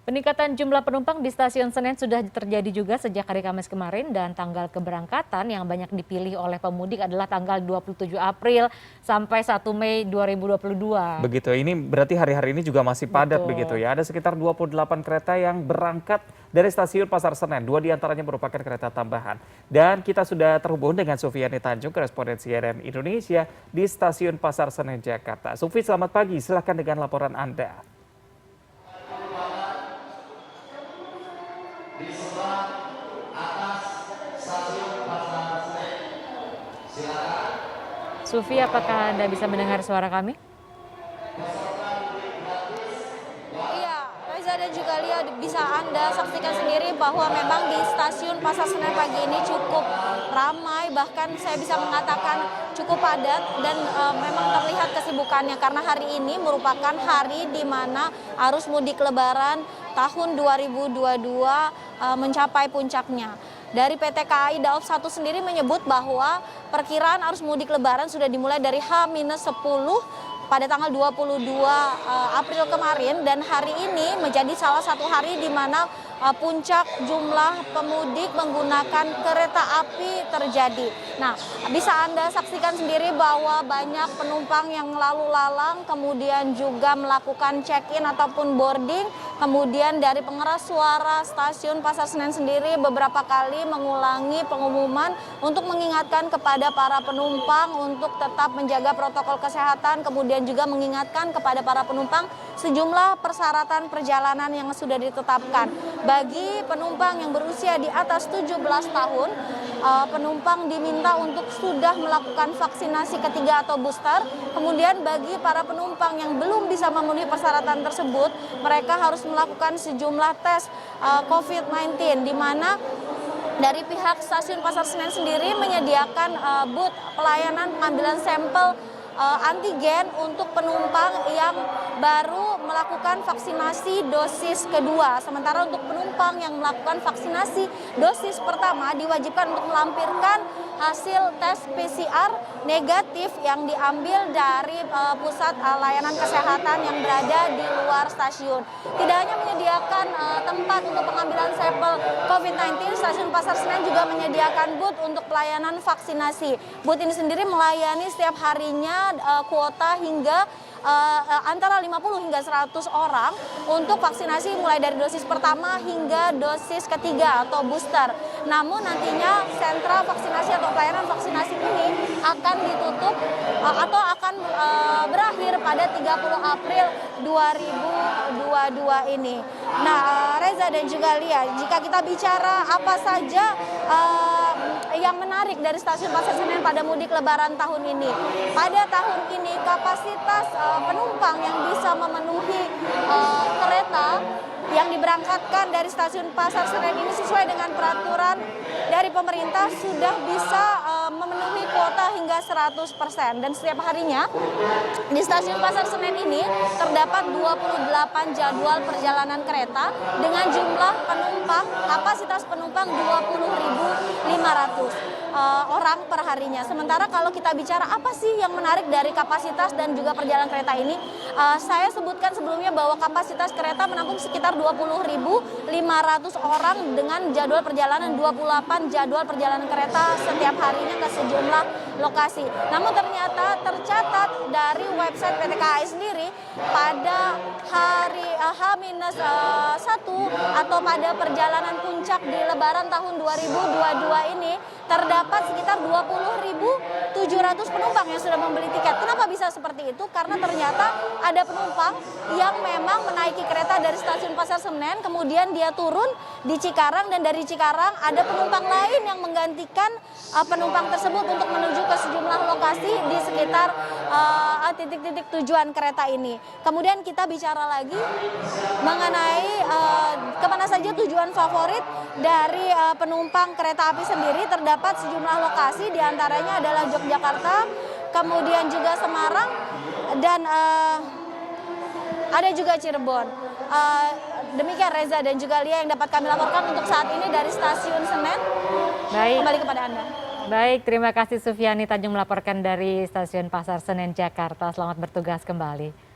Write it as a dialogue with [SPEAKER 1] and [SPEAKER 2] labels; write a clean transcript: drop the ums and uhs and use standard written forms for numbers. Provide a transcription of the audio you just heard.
[SPEAKER 1] Peningkatan jumlah penumpang di stasiun Senen sudah terjadi juga sejak hari Kamis kemarin dan tanggal keberangkatan yang banyak dipilih oleh pemudik adalah tanggal 27 April sampai 1 Mei 2022.
[SPEAKER 2] Begitu, ini berarti hari-hari ini juga masih padat begitu
[SPEAKER 1] Betul.
[SPEAKER 2] ya. Ada sekitar 28 kereta yang berangkat dari stasiun Pasar Senen. 2 diantaranya merupakan kereta tambahan. Dan kita sudah terhubung dengan Sufiani Tanjung, korespondensi CNN Indonesia di stasiun Pasar Senen, Jakarta. Sufi, selamat pagi. Silahkan dengan laporan Anda.
[SPEAKER 3] Di sebelah atas stasiun Pasar Senen. Silakan.
[SPEAKER 1] Sufi, apakah Anda bisa mendengar suara kami?
[SPEAKER 4] Iya, Reza dan juga Lia, bisa Anda saksikan sendiri bahwa memang di stasiun Pasar Senen pagi ini cukup ramai, bahkan saya bisa mengatakan cukup padat dan memang terlihat kesibukannya karena hari ini merupakan hari di mana arus mudik lebaran tahun 2022 mencapai puncaknya. Dari PT KAI Daob 1 sendiri menyebut bahwa perkiraan arus mudik lebaran sudah dimulai dari H-10 pada tanggal 22 April kemarin, dan hari ini menjadi salah satu hari di mana puncak jumlah pemudik menggunakan kereta api terjadi. Nah, bisa Anda saksikan sendiri bahwa banyak penumpang yang lalu lalang, kemudian juga melakukan check-in ataupun boarding. Kemudian dari pengeras suara stasiun Pasar Senen sendiri beberapa kali mengulangi pengumuman untuk mengingatkan kepada para penumpang untuk tetap menjaga protokol kesehatan, kemudian juga mengingatkan kepada para penumpang sejumlah persyaratan perjalanan yang sudah ditetapkan. Bagi penumpang yang berusia di atas 17 tahun, penumpang diminta untuk sudah melakukan vaksinasi ketiga atau booster. Kemudian bagi para penumpang yang belum bisa memenuhi persyaratan tersebut, mereka harus melakukan sejumlah tes COVID-19, di mana dari pihak stasiun Pasar Senen sendiri menyediakan booth pelayanan pengambilan sampel antigen untuk penumpang yang baru melakukan vaksinasi dosis kedua. Sementara untuk penumpang yang melakukan vaksinasi dosis pertama diwajibkan untuk melampirkan hasil tes PCR negatif yang diambil dari pusat layanan kesehatan yang berada di luar stasiun. Tidak hanya menyediakan tempat untuk pengambilan sampel COVID-19, stasiun Pasar Senen juga menyediakan booth untuk pelayanan vaksinasi. Booth ini sendiri melayani setiap harinya kuota hingga antara 50 hingga 100 orang untuk vaksinasi mulai dari dosis pertama hingga dosis ketiga atau booster. Namun nantinya sentra vaksinasi atau pelayanan vaksinasi ini akan ditutup atau akan berakhir pada 30 April 2022 ini. Nah, Reza dan juga Lia, jika kita bicara apa saja yang menarik dari stasiun Pasar Senen pada mudik lebaran tahun ini. Pada tahun ini kapasitas penumpang yang bisa memenuhi kereta yang diberangkatkan dari stasiun Pasar Senen ini sesuai dengan peraturan dari pemerintah sudah bisa memenuhi kuota hingga 100%. Dan setiap harinya di stasiun Pasar Senen ini terdapat 28 jadwal perjalanan kereta dengan jumlah penumpang, kapasitas penumpang 20.500 orang per harinya. Sementara kalau kita bicara apa sih yang menarik dari kapasitas dan juga perjalanan kereta ini, saya sebutkan sebelumnya bahwa kapasitas kereta menampung sekitar 20.500 orang dengan jadwal perjalanan 28 jadwal perjalanan kereta setiap harinya ke sejumlah lokasi. Namun ternyata tercatat dari website PT KAI sendiri pada hari H-1 atau pada perjalanan puncak di Lebaran tahun 2022 ini terdapat sekitar 20.700 penumpang yang sudah membeli tiket. Kenapa bisa seperti itu? Karena ternyata ada penumpang yang memang menaiki kereta dari stasiun Pasar Senen, kemudian dia turun di Cikarang, dan dari Cikarang ada penumpang lain yang menggantikan penumpang tersebut untuk menuju ke sejumlah lokasi di sekitar titik-titik tujuan kereta ini. Kemudian kita bicara lagi mengenai kemana saja tujuan favorit dari penumpang kereta api sendiri. Terdapat sejumlah lokasi, diantaranya adalah Yogyakarta, kemudian juga Semarang, dan ada juga Cirebon. Demikian Reza dan juga Lia yang dapat kami laporkan untuk saat ini dari stasiun Senen.
[SPEAKER 1] Baik.
[SPEAKER 4] Kembali kepada Anda.
[SPEAKER 1] Baik, terima kasih Sufiani Tanjung melaporkan dari stasiun Pasar Senen, Jakarta. Selamat bertugas kembali.